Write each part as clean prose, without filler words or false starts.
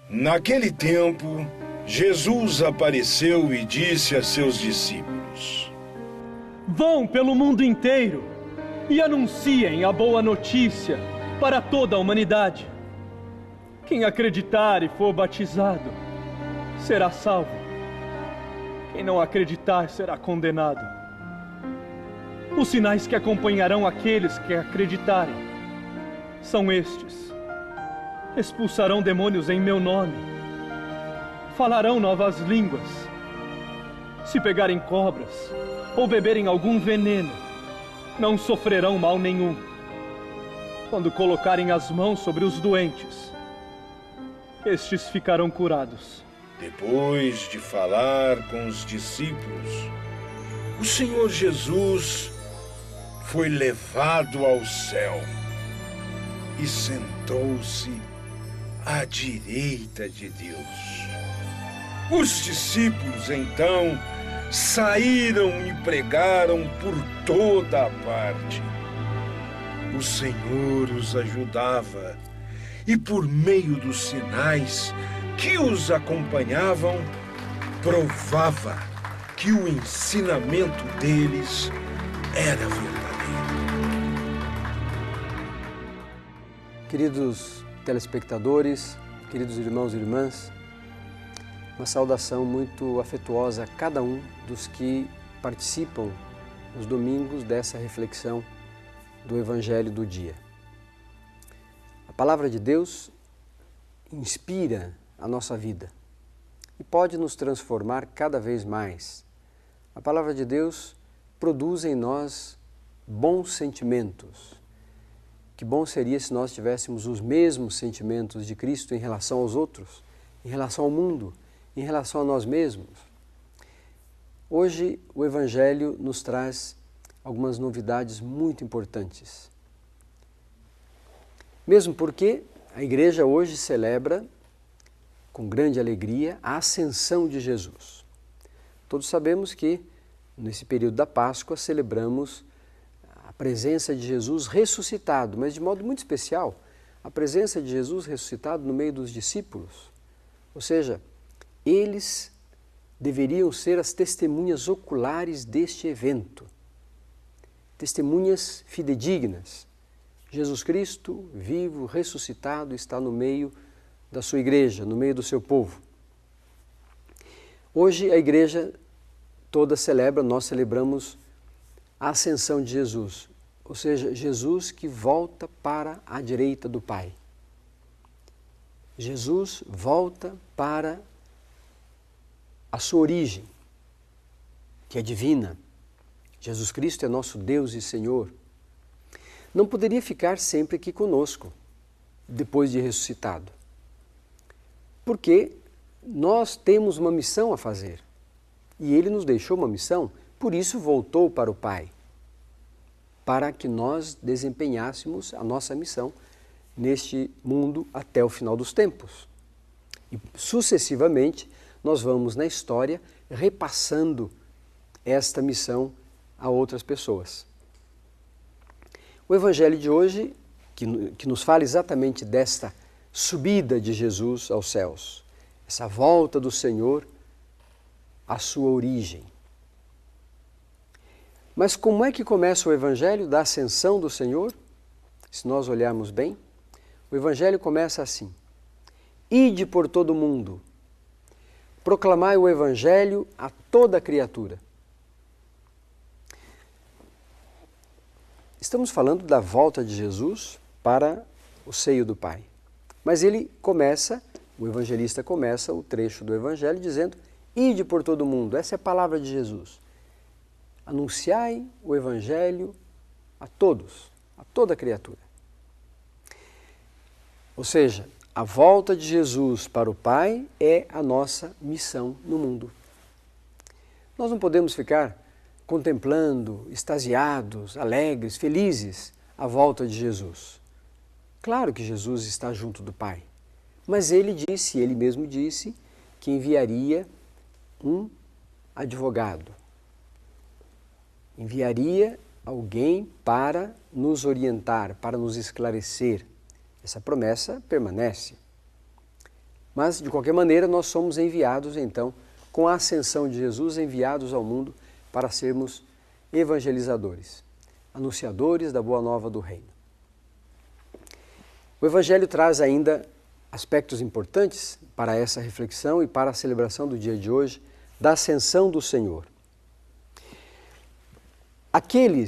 Naquele tempo, Jesus apareceu e disse a seus discípulos: Vão pelo mundo inteiro e anunciem a boa notícia para toda a humanidade. Quem acreditar e for batizado será salvo. Quem não acreditar será condenado. Os sinais que acompanharão aqueles que acreditarem são estes: expulsarão demônios em meu nome, falarão novas línguas, se pegarem cobras ou beberem algum veneno, não sofrerão mal nenhum. Quando colocarem as mãos sobre os doentes, estes ficarão curados. Depois de falar com os discípulos, o Senhor Jesus foi levado ao céu e sentou-se à direita de Deus. Os discípulos, então, saíram e pregaram por toda a parte. O Senhor os ajudava e, por meio dos sinais que os acompanhavam, provava que o ensinamento deles era verdadeiro. Queridos telespectadores, queridos irmãos e irmãs, uma saudação muito afetuosa a cada um dos que participam nos domingos dessa reflexão do Evangelho do dia. A palavra de Deus inspira a nossa vida e pode nos transformar cada vez mais. A palavra de Deus produz em nós bons sentimentos. Que bom seria se nós tivéssemos os mesmos sentimentos de Cristo em relação aos outros, em relação ao mundo, em relação a nós mesmos. Hoje o Evangelho nos traz algumas novidades muito importantes. Mesmo porque a Igreja hoje celebra com grande alegria a ascensão de Jesus. Todos sabemos que nesse período da Páscoa celebramos a presença de Jesus ressuscitado, mas de modo muito especial, a presença de Jesus ressuscitado no meio dos discípulos. Ou seja, eles deveriam ser as testemunhas oculares deste evento, testemunhas fidedignas. Jesus Cristo, vivo, ressuscitado, está no meio da sua igreja, no meio do seu povo. Hoje a igreja toda celebra, nós celebramos a ascensão de Jesus, ou seja, Jesus que volta para a direita do Pai. Jesus volta para a sua origem, que é divina. Jesus Cristo é nosso Deus e Senhor. Não poderia ficar sempre aqui conosco, depois de ressuscitado. Porque nós temos uma missão a fazer. E Ele nos deixou uma missão, por isso voltou para o Pai, para que nós desempenhássemos a nossa missão neste mundo até o final dos tempos. E sucessivamente nós vamos na história repassando esta missão a outras pessoas. O Evangelho de hoje, que nos fala exatamente desta subida de Jesus aos céus, essa volta do Senhor à sua origem. Mas como é que começa o Evangelho da ascensão do Senhor? Se nós olharmos bem, o Evangelho começa assim: Ide por todo o mundo, proclamai o Evangelho a toda criatura. Estamos falando da volta de Jesus para o seio do Pai. Mas o evangelista começa o trecho do Evangelho dizendo: Ide por todo o mundo. Essa é a palavra de Jesus. Anunciai o Evangelho a todos, a toda criatura. Ou seja, a volta de Jesus para o Pai é a nossa missão no mundo. Nós não podemos ficar contemplando, extasiados, alegres, felizes a volta de Jesus. Claro que Jesus está junto do Pai, mas ele mesmo disse, que enviaria um advogado. Enviaria alguém para nos orientar, para nos esclarecer. Essa promessa permanece. Mas, de qualquer maneira, nós somos enviados, então, com a ascensão de Jesus, enviados ao mundo para sermos evangelizadores, anunciadores da boa nova do reino. O Evangelho traz ainda aspectos importantes para essa reflexão e para a celebração do dia de hoje, da ascensão do Senhor. Aquele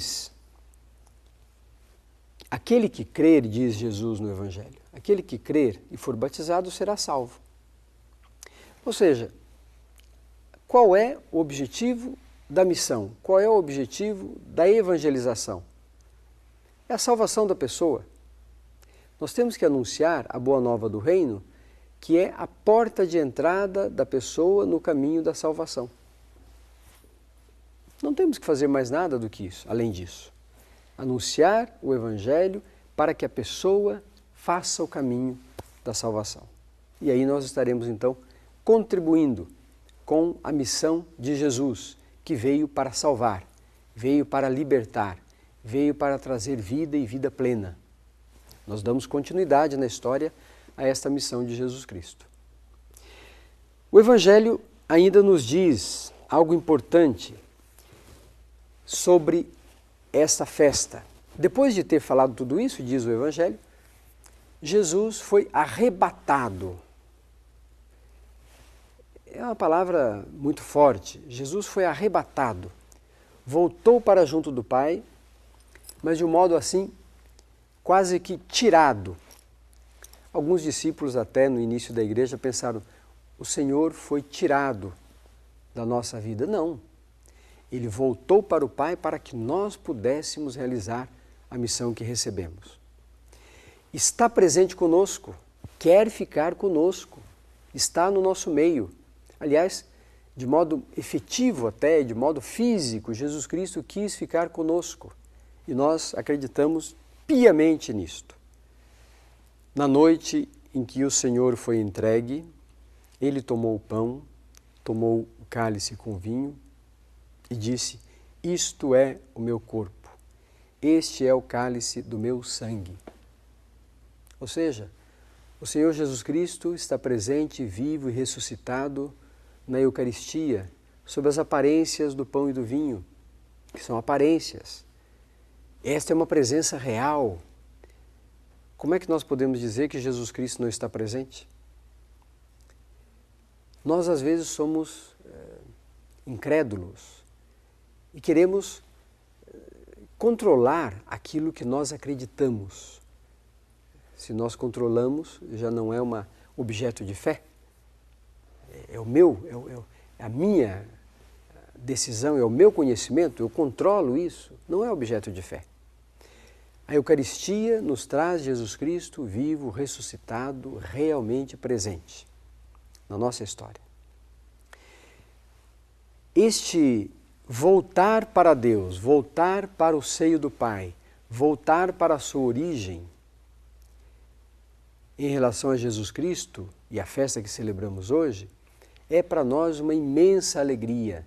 que crer, diz Jesus no Evangelho, aquele que crer e for batizado será salvo. Ou seja, qual é o objetivo da missão? Qual é o objetivo da evangelização? É a salvação da pessoa. Nós temos que anunciar a boa nova do reino, que é a porta de entrada da pessoa no caminho da salvação. Não temos que fazer mais nada do que isso, além disso. Anunciar o Evangelho para que a pessoa faça o caminho da salvação. E aí nós estaremos então contribuindo com a missão de Jesus, que veio para salvar, veio para libertar, veio para trazer vida e vida plena. Nós damos continuidade na história a esta missão de Jesus Cristo. O Evangelho ainda nos diz algo importante sobre esta festa. Depois de ter falado tudo isso, diz o Evangelho, Jesus foi arrebatado. É uma palavra muito forte. Jesus foi arrebatado, voltou para junto do Pai, mas de um modo assim, quase que tirado. Alguns discípulos até no início da igreja pensaram, o Senhor foi tirado da nossa vida. Não. Ele voltou para o Pai para que nós pudéssemos realizar a missão que recebemos. Está presente conosco, quer ficar conosco, está no nosso meio. Aliás, de modo efetivo até, de modo físico, Jesus Cristo quis ficar conosco. E nós acreditamos piamente nisto. Na noite em que o Senhor foi entregue, Ele tomou o pão, tomou o cálice com vinho e disse, isto é o meu corpo, este é o cálice do meu sangue. Ou seja, o Senhor Jesus Cristo está presente, vivo e ressuscitado na Eucaristia, sob as aparências do pão e do vinho, que são aparências. Esta é uma presença real. Como é que nós podemos dizer que Jesus Cristo não está presente? Nós, às vezes, somos incrédulos e queremos controlar aquilo que nós acreditamos. Se nós controlamos, já não é um objeto de fé. É a minha decisão, é o meu conhecimento, eu controlo isso, não é objeto de fé. A Eucaristia nos traz Jesus Cristo vivo, ressuscitado, realmente presente na nossa história. Este voltar para Deus, voltar para o seio do Pai, voltar para a sua origem, em relação a Jesus Cristo e a festa que celebramos hoje, é para nós uma imensa alegria.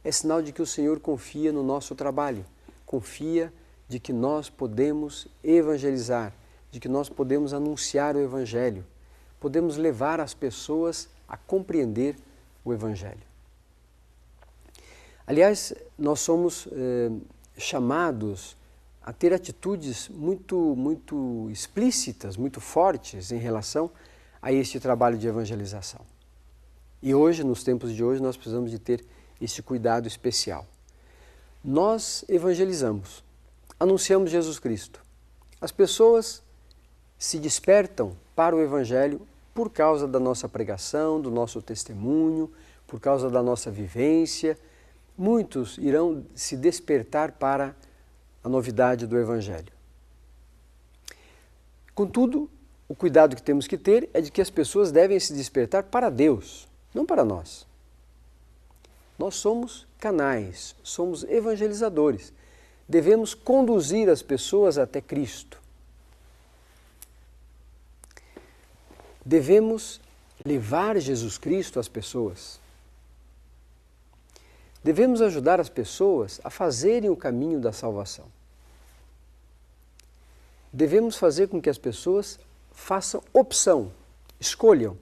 É sinal de que o Senhor confia no nosso trabalho, confia de que nós podemos evangelizar, de que nós podemos anunciar o Evangelho, podemos levar as pessoas a compreender o Evangelho. Aliás, nós somos chamados a ter atitudes muito explícitas, muito fortes em relação a este trabalho de evangelização. E hoje, nos tempos de hoje, nós precisamos de ter este cuidado especial. Nós evangelizamos, anunciamos Jesus Cristo. As pessoas se despertam para o Evangelho por causa da nossa pregação, do nosso testemunho, por causa da nossa vivência. Muitos irão se despertar para a novidade do Evangelho. Contudo, o cuidado que temos que ter é de que as pessoas devem se despertar para Deus, não para nós. Nós somos canais, somos evangelizadores. Devemos conduzir as pessoas até Cristo. Devemos levar Jesus Cristo às pessoas. Devemos ajudar as pessoas a fazerem o caminho da salvação. Devemos fazer com que as pessoas façam opção, escolham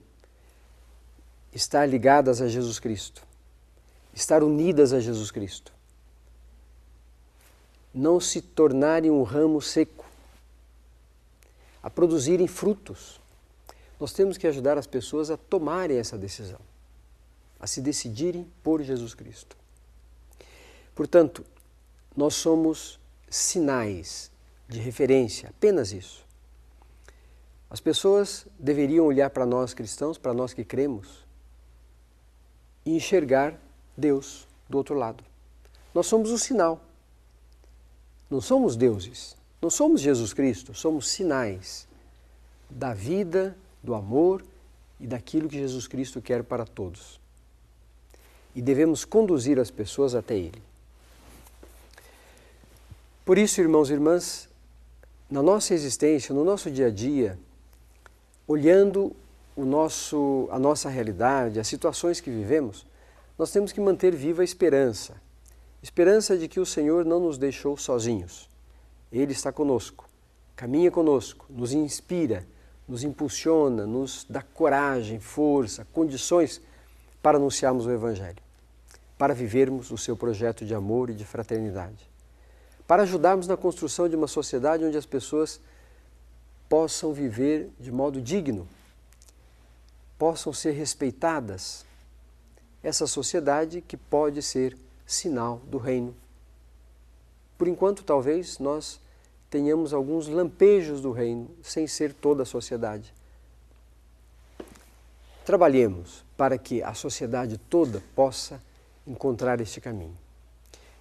estar ligadas a Jesus Cristo, estar unidas a Jesus Cristo. Não se tornarem um ramo seco, a produzirem frutos. Nós temos que ajudar as pessoas a tomarem essa decisão, a se decidirem por Jesus Cristo. Portanto, nós somos sinais de referência, apenas isso. As pessoas deveriam olhar para nós cristãos, para nós que cremos, e enxergar Deus do outro lado. Nós somos o sinal. Não somos deuses, não somos Jesus Cristo, somos sinais da vida, do amor e daquilo que Jesus Cristo quer para todos. E devemos conduzir as pessoas até Ele. Por isso, irmãos e irmãs, na nossa existência, no nosso dia a dia, olhando a nossa realidade, as situações que vivemos, nós temos que manter viva a esperança. Esperança de que o Senhor não nos deixou sozinhos. Ele está conosco, caminha conosco, nos inspira, nos impulsiona, nos dá coragem, força, condições para anunciarmos o Evangelho, para vivermos o seu projeto de amor e de fraternidade, para ajudarmos na construção de uma sociedade onde as pessoas possam viver de modo digno, possam ser respeitadas. Essa sociedade que pode ser sinal do reino. Por enquanto, talvez, nós tenhamos alguns lampejos do reino, sem ser toda a sociedade. Trabalhemos para que a sociedade toda possa encontrar este caminho.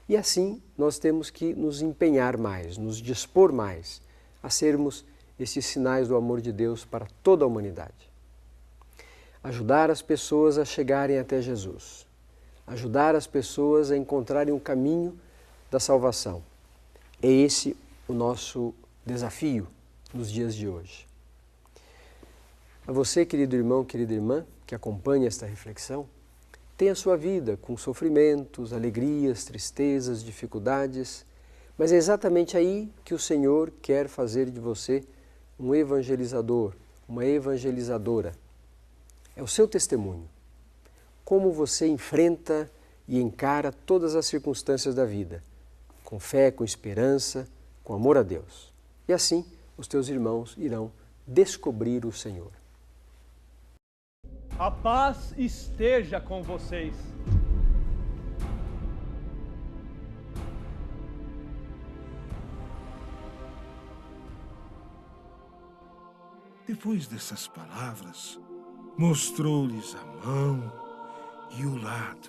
E assim, nós temos que nos empenhar mais, nos dispor mais a sermos esses sinais do amor de Deus para toda a humanidade. Ajudar as pessoas a chegarem até Jesus. Ajudar as pessoas a encontrarem o caminho da salvação. É esse o nosso desafio nos dias de hoje. A você, querido irmão, querida irmã, que acompanha esta reflexão, tem a sua vida com sofrimentos, alegrias, tristezas, dificuldades, mas é exatamente aí que o Senhor quer fazer de você um evangelizador, uma evangelizadora. É o seu testemunho. Como você enfrenta e encara todas as circunstâncias da vida, com fé, com esperança, com amor a Deus. E assim, os teus irmãos irão descobrir o Senhor. A paz esteja com vocês. Depois dessas palavras, mostrou-lhes a mão e o lado.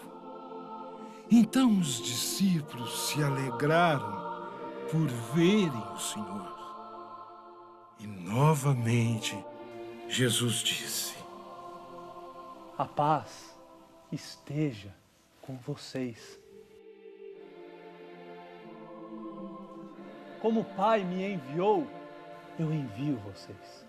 Então os discípulos se alegraram por verem o Senhor. E novamente Jesus disse: A paz esteja com vocês. Como o Pai me enviou, eu envio vocês.